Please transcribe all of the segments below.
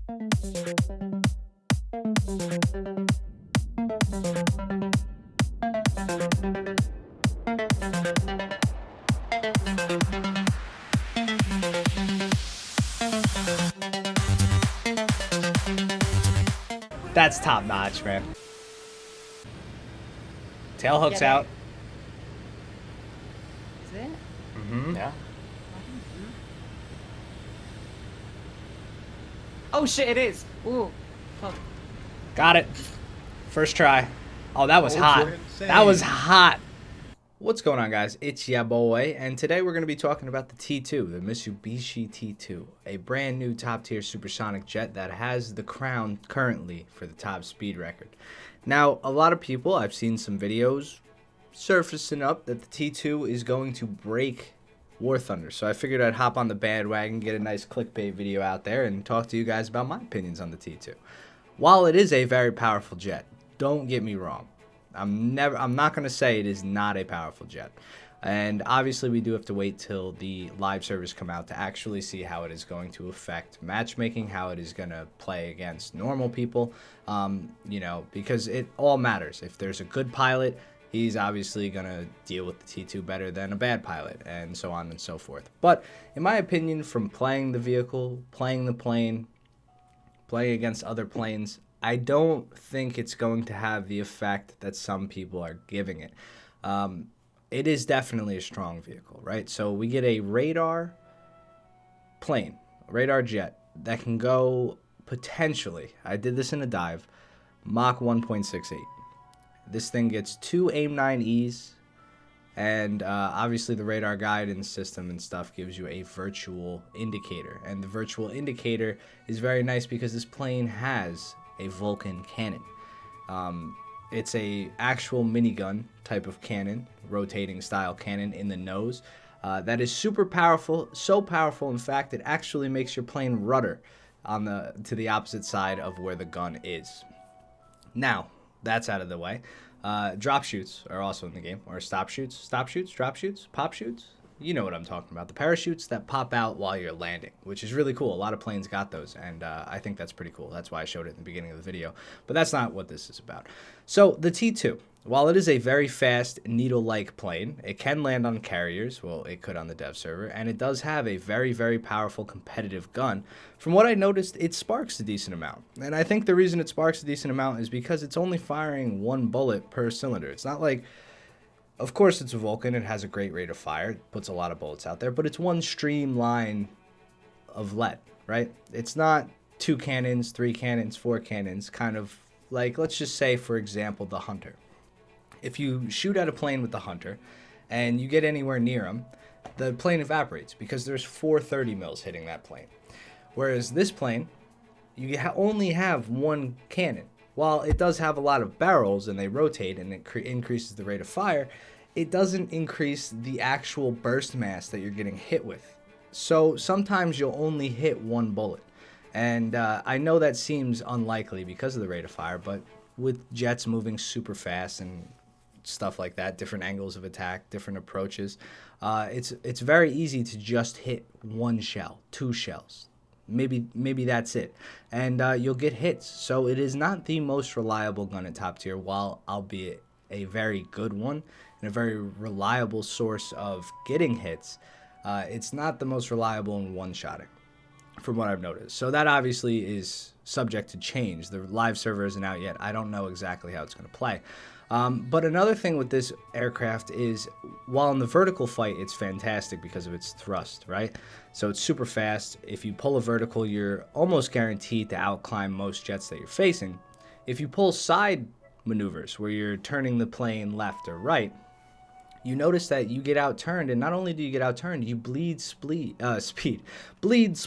That's top notch, man. Tail hooks out. Is it? Mm-hmm. Yeah. Oh shit, it is. Ooh. Fuck. Got it. First try. Oh, that was hot. Insane. That was hot. What's going on, guys? It's ya boy, and today we're going to be talking about the T2, the Mitsubishi T2, a brand new top-tier supersonic jet that has the crown currently for the top speed record. Now, a lot of people, I've seen some videos surfacing up that the T2 is going to break War Thunder, so I figured I'd hop on the bandwagon, get a nice clickbait video out there, and talk to you guys about my opinions on the T2. While it is a very powerful jet, don't get me wrong. I'm not going to say it is not a powerful jet. And obviously we do have to wait till the live servers come out to actually see how it is going to affect matchmaking, how it is going to play against normal people, you know, because it all matters. If there's a good pilot, he's obviously going to deal with the T2 better than a bad pilot, and so on and so forth. But in my opinion, from playing the vehicle, playing the plane, playing against other planes, I don't think it's going to have the effect that some people are giving it. It is definitely a strong vehicle, right? So we get a radar plane, a radar jet that can go potentially, I did this in a dive, Mach 1.68. This thing gets 2 AIM-9Es, and obviously the radar guidance system and stuff gives you a virtual indicator. And the virtual indicator is very nice because this plane has a Vulcan cannon. It's a actual minigun type of cannon, rotating style cannon in the nose. That is super powerful, so powerful in fact it actually makes your plane rudder on to the opposite side of where the gun is. Now, that's out of the way. Drop shoots are also in the game, or stop shoots, drop shoots, pop shoots. You know what I'm talking about. The parachutes that pop out while you're landing, which is really cool. A lot of planes got those, and I think that's pretty cool. That's why I showed it in the beginning of the video. But that's not what this is about. So the T2, while it is a very fast, needle-like plane, it can land on carriers. Well, it could on the dev server. And it does have a very, very powerful competitive gun. From what I noticed, it sparks a decent amount. And I think the reason it sparks a decent amount is because it's only firing one bullet per cylinder. It's not like... Of course, it's a Vulcan. It has a great rate of fire. It puts a lot of bullets out there. But it's one streamline of lead, right? It's not 2 cannons, 3 cannons, 4 cannons. Kind of like, let's just say, for example, the Hunter. If you shoot at a plane with the Hunter and you get anywhere near him, the plane evaporates because there's 430 mils hitting that plane. Whereas this plane, you only have 1 cannon. While it does have a lot of barrels and they rotate and it increases the rate of fire, it doesn't increase the actual burst mass that you're getting hit with. So sometimes you'll only hit 1 bullet. And I know that seems unlikely because of the rate of fire, but with jets moving super fast and stuff like that, different angles of attack, different approaches, it's very easy to just hit 1 shell, 2 shells. Maybe that's it, and you'll get hits. So it is not the most reliable gun at top tier, while albeit a very good one and a very reliable source of getting hits. It's not the most reliable in one-shotting, from what I've noticed. So that obviously is subject to change. The live server isn't out yet. I don't know exactly how it's going to play. But another thing with this aircraft is, while in the vertical fight, it's fantastic because of its thrust, right? So it's super fast. If you pull a vertical, you're almost guaranteed to outclimb most jets that you're facing. If you pull side maneuvers, where you're turning the plane left or right, you notice that you get outturned, and not only do you get outturned, you bleed speed. You bleed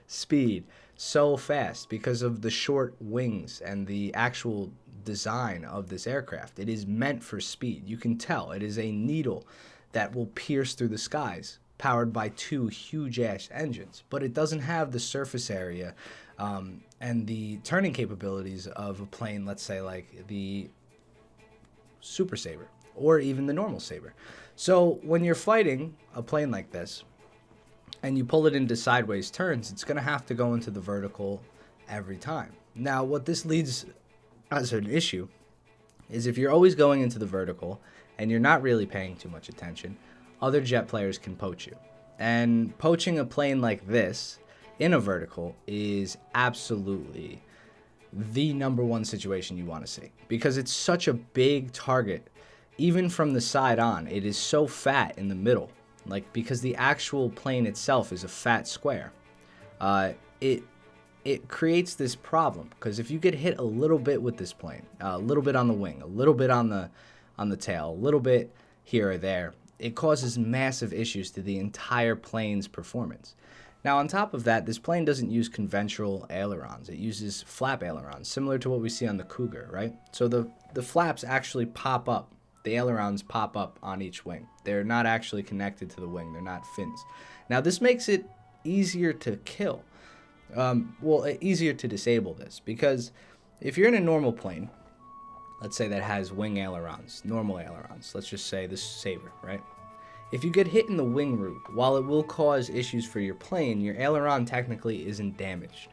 speed so fast because of the short wings and the actual design of this aircraft. It is meant for speed. You can tell it is a needle that will pierce through the skies, powered by 2 huge-ass engines, but it doesn't have the surface area and the turning capabilities of a plane, let's say like the Super Sabre or even the normal Sabre. So when you're fighting a plane like this, and you pull it into sideways turns, it's going to have to go into the vertical every time. Now, what this leads as an issue is if you're always going into the vertical and you're not really paying too much attention, other jet players can poach you. And poaching a plane like this in a vertical is absolutely the number one situation you want to see, because it's such a big target. Even from the side on, it is so fat in the middle, like, because the actual plane itself is a fat square. It creates this problem, because if you get hit a little bit with this plane, a little bit on the wing, a little bit on the tail, a little bit here or there, it causes massive issues to the entire plane's performance. Now, on top of that, this plane doesn't use conventional ailerons. It uses flap ailerons, similar to what we see on the Cougar, right? So the flaps actually pop up. The ailerons pop up on each wing. They're not actually connected to the wing. They're not fins. Now, this makes it easier to kill. Easier to disable this, because if you're in a normal plane, let's say that has wing ailerons, normal ailerons, let's just say this Sabre, right? If you get hit in the wing root, while it will cause issues for your plane, your aileron technically isn't damaged.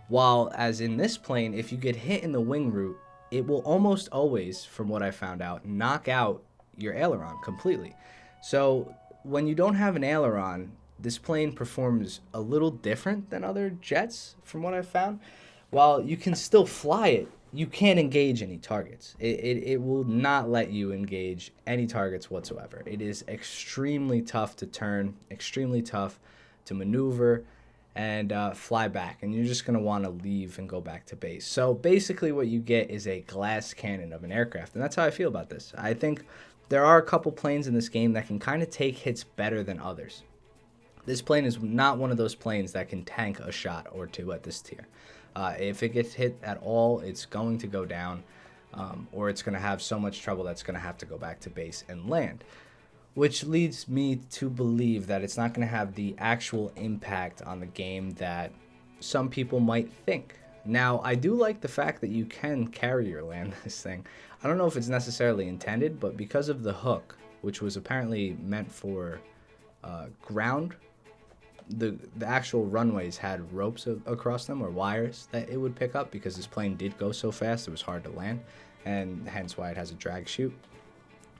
While as in this plane, if you get hit in the wing root, it will almost always, from what I found out, knock out your aileron completely. So when you don't have an aileron, this plane performs a little different than other jets, from what I've found. While you can still fly it, you can't engage any targets. It will not let you engage any targets whatsoever. It is extremely tough to turn, extremely tough to maneuver, and fly back. And you're just going to want to leave and go back to base. So basically what you get is a glass cannon of an aircraft. And that's how I feel about this. I think there are a couple planes in this game that can kind of take hits better than others. This plane is not one of those planes that can tank a shot or two at this tier. If it gets hit at all, it's going to go down, or it's going to have so much trouble that's going to have to go back to base and land, which leads me to believe that it's not going to have the actual impact on the game that some people might think. Now, I do like the fact that you can carrier land this thing. I don't know if it's necessarily intended, but because of the hook, which was apparently meant for ground, the actual runways had ropes across them, or wires that it would pick up, because this plane did go so fast it was hard to land, and hence why it has a drag chute.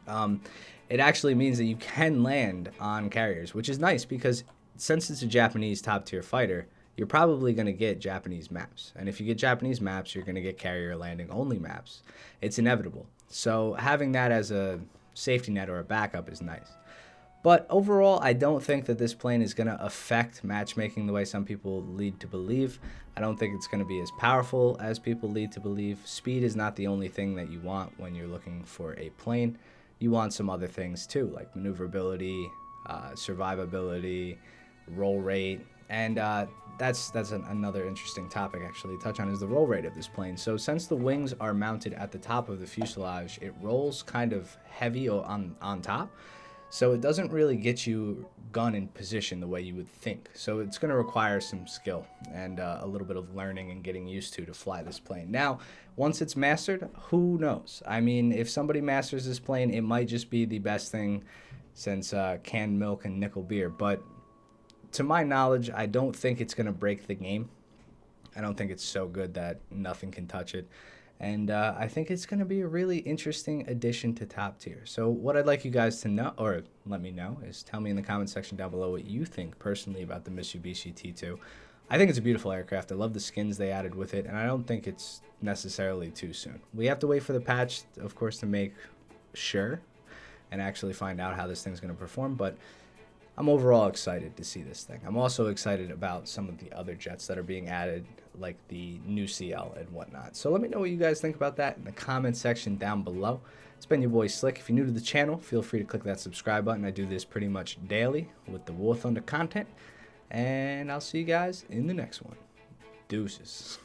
It actually means that you can land on carriers, which is nice, because since it's a Japanese top tier fighter, you're probably going to get Japanese maps, and if you get Japanese maps, you're going to get carrier landing only maps. It's inevitable. So having that as a safety net or a backup is nice. But overall, I don't think that this plane is going to affect matchmaking the way some people lead to believe. I don't think it's going to be as powerful as people lead to believe. Speed is not the only thing that you want when you're looking for a plane. You want some other things too, like maneuverability, survivability, roll rate, and that's another interesting topic actually to touch on, is the roll rate of this plane. So since the wings are mounted at the top of the fuselage, it rolls kind of heavy on top. So it doesn't really get you gun in position the way you would think. So it's going to require some skill and a little bit of learning and getting used to fly this plane. Now, once it's mastered, who knows? I mean, if somebody masters this plane, it might just be the best thing since canned milk and nickel beer. But to my knowledge, I don't think it's going to break the game. I don't think it's so good that nothing can touch it. And I think it's going to be a really interesting addition to top tier. So what I'd like you guys to know, or let me know, is tell me in the comment section down below what you think personally about the Mitsubishi T2. I think it's a beautiful aircraft. I love the skins they added with it, and I don't think it's necessarily too soon. We have to wait for the patch, of course, to make sure and actually find out how this thing's going to perform, but I'm overall excited to see this thing. I'm also excited about some of the other jets that are being added, like the new CL and whatnot. So let me know what you guys think about that in the comment section down below. It's been your boy Slick. If you're new to the channel, feel free to click that subscribe button. I do this pretty much daily with the War Thunder content. And I'll see you guys in the next one. Deuces.